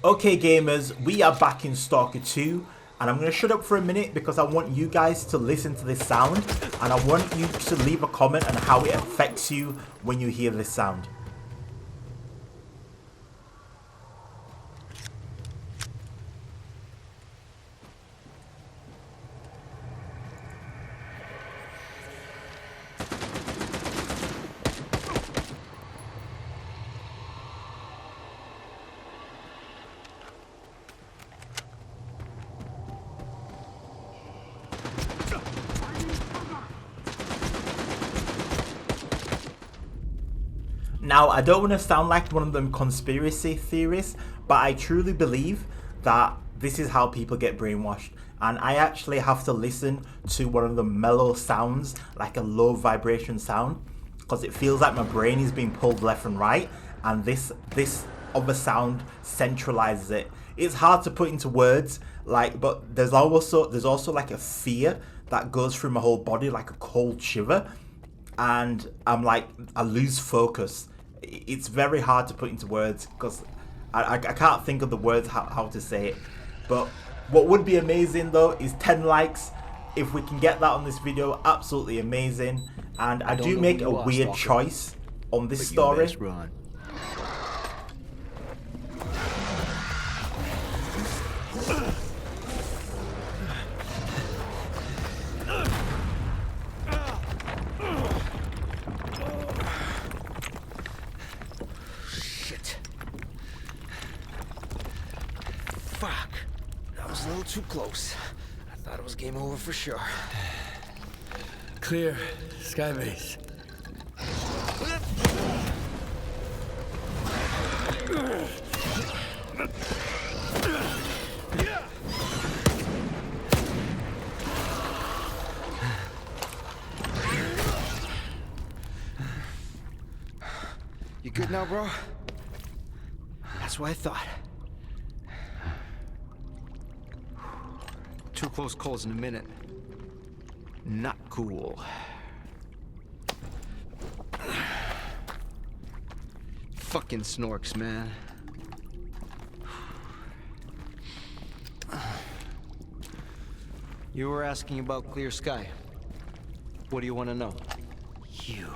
Okay gamers, we are back in Stalker 2 and I'm going to shut up for a minute because I want you guys to listen to this sound and I want you to leave a comment on how it affects you when you hear this sound. Now, I don't want to sound like one of them conspiracy theorists, but I truly believe that this is how people get brainwashed. And I actually have to listen to one of the mellow sounds, like a low vibration sound, because it feels like my brain is being pulled left and right, and this other sound centralizes it. It's hard to put into words, but there's also like a fear that goes through my whole body, like a cold shiver, and I lose focus. It's very hard to put into words because I can't think of the words how to say it. But what would be amazing though is 10 likes. If we can get that on this video, absolutely amazing. And I do make a weird choice on this story. Fuck. That was a little too close. I thought it was game over for sure. Clear. Skybase. You good now, bro? That's what I thought. Two close calls in a minute. Not cool. Fucking snorks, man. You were asking about clear sky. What do you want to know? You.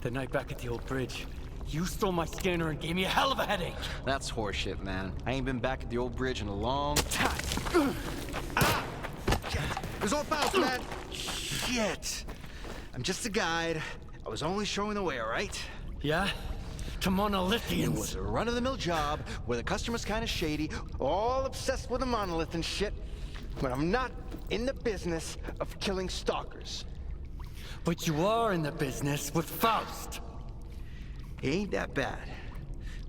The night back at the old bridge, you stole my scanner and gave me a hell of a headache. That's horseshit, man. I ain't been back at the old bridge in a long time. Ah! Shit. There's all fouls, man. Shit. I'm just a guide. I was only showing the way, all right? Yeah? To monolithians. It was a run-of-the-mill job where the customer's kind of shady, all obsessed with a monolith and shit. But I'm not in the business of killing stalkers. But you are in the business with Faust. He ain't that bad.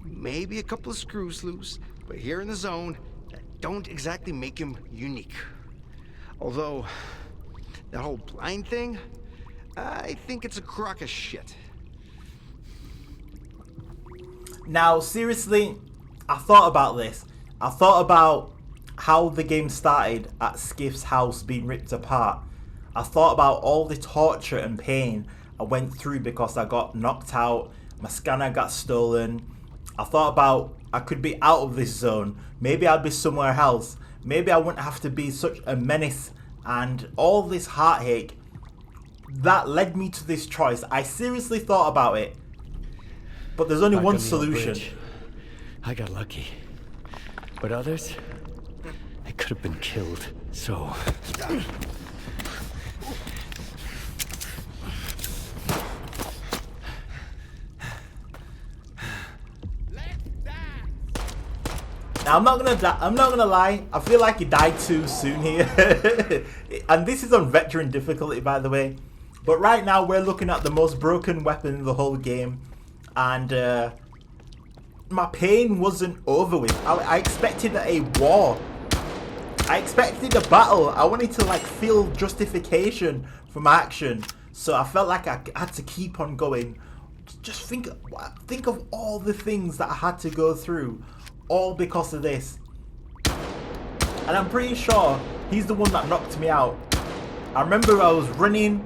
Maybe a couple of screws loose, but here in the zone, that don't exactly make him unique. Although, that whole blind thing, I think it's a crock of shit. Now, seriously, I thought about this. I thought about how the game started at Skiff's house being ripped apart. I thought about all the torture and pain I went through because I got knocked out, my scanner got stolen. I thought about I could be out of this zone. Maybe I'd be somewhere else. Maybe I wouldn't have to be such a menace, and all this heartache that led me to this choice. I seriously thought about it. But there's only one solution. I got lucky. But others, they could have been killed. So now, I'm not gonna lie, I feel like he died too soon here. And this is on veteran difficulty, by the way. But right now we're looking at the most broken weapon in the whole game. And my pain wasn't over with. I expected a war. I expected a battle. I wanted to feel justification for my action. So I felt like I had to keep on going. Just think of all the things that I had to go through. All because of this. And I'm pretty sure he's the one that knocked me out. I remember I was running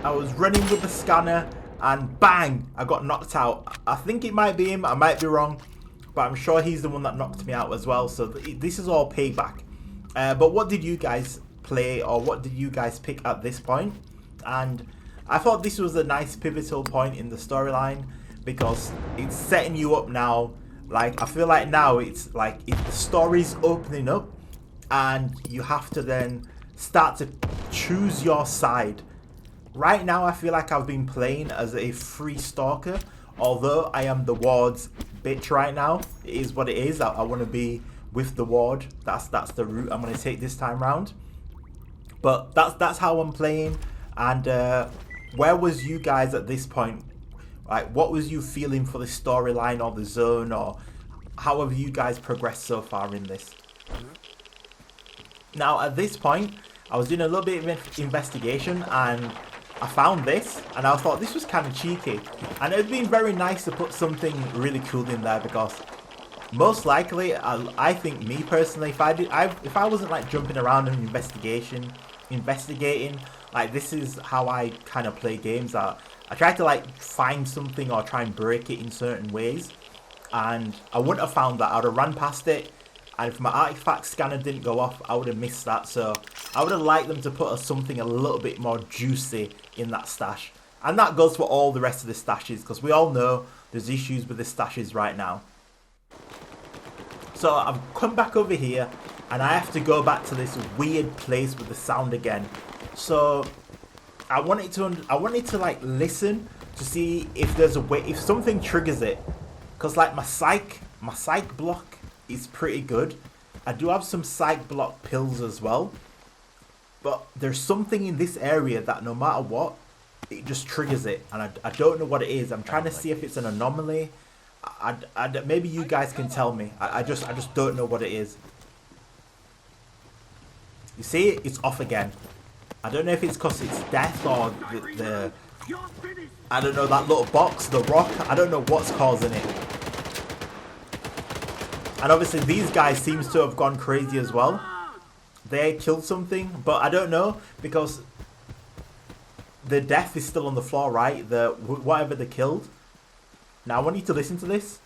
with the scanner and bang, I got knocked out. I think it might be him, I might be wrong. but I'm sure he's the one that knocked me out as well. So this is all payback. But what did you guys play, or what did you guys pick at this point? And I thought this was a nice pivotal point in the storyline because it's setting you up now. Like, I feel like now it's like if the story's opening up and you have to then start to choose your side. Right now I feel like I've been playing as a free stalker, although I am the ward's bitch right now. It is what it is. I want to be with the ward. That's the route I'm going to take this time round. But that's how I'm playing. And where was you guys at this point? Like, what was you feeling for the storyline or the zone, or how have you guys progressed so far in this? Now, at this point, I was doing a little bit of investigation and I found this, and I thought this was kind of cheeky. And it would be very nice to put something really cool in there because most likely, I think me personally, if I wasn't like jumping around and investigating, like this is how I kind of play games. I try to like find something or try and break it in certain ways, and I wouldn't have found that. I would have ran past it, and if my artifact scanner didn't go off, I would have missed that. So I would have liked them to put something a little bit more juicy in that stash, and that goes for all the rest of the stashes because we all know there's issues with the stashes right now. So I've come back over here and I have to go back to this weird place with the sound again. So I wanted to like listen to see if there's a way, if something triggers it, because like my psych block is pretty good. I do have some psych block pills as well, but there's something in this area that no matter what, it just triggers it, and I don't know what it is. I'm trying to see if it's an anomaly. Maybe you guys can tell me. I just don't know what it is. You see, it's off again. I don't know if it's because it's death or the I don't know, that little box, the rock. I don't know what's causing it. And obviously these guys seems to have gone crazy as well. They killed something, but I don't know because the death is still on the floor, right? Whatever they killed. Now I want you to listen to this.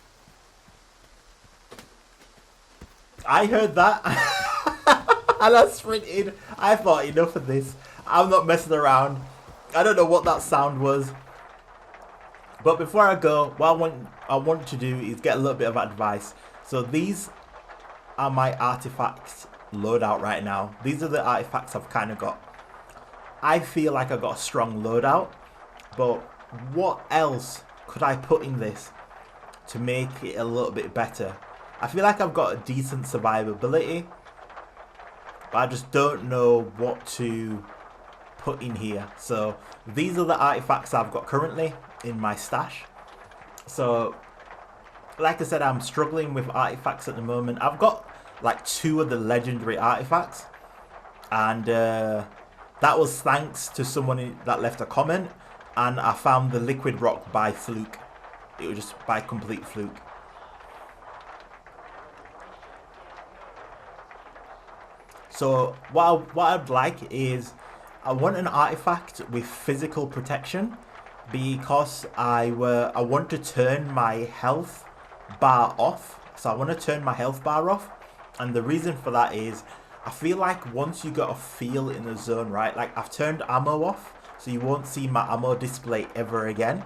I heard that and I sprinted. I thought, enough of this. I'm not messing around. I don't know what that sound was. But before I go, what I want to do is get a little bit of advice. So these are my artifacts loadout right now. These are the artifacts I've kind of got. I feel like I got a strong loadout, but what else could I put in this to make it a little bit better? I feel like I've got a decent survivability, but I just don't know what to put in here. So these are the artifacts I've got currently in my stash. So like I said, I'm struggling with artifacts at the moment. I've got like 2 of the legendary artifacts, and that was thanks to someone that left a comment, and I found the liquid rock by fluke. It was just by complete fluke. So what I'd like is, I want an artifact with physical protection, because I want to turn my health bar off. So I want to turn my health bar off, and the reason for that is I feel like once you got a feel in the zone, right? Like I've turned ammo off, so you won't see my ammo display ever again,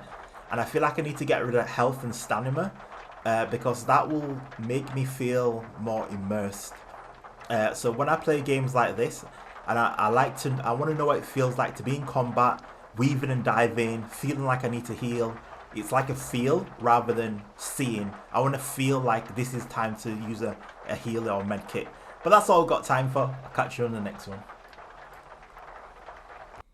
and I feel like I need to get rid of health and stamina because that will make me feel more immersed. So when I play games like this, and I want to know what it feels like to be in combat, weaving and diving, feeling like I need to heal. It's like a feel rather than seeing. I want to feel like this is time to use a healer or med kit. But that's all I've got time for. I'll catch you on the next one.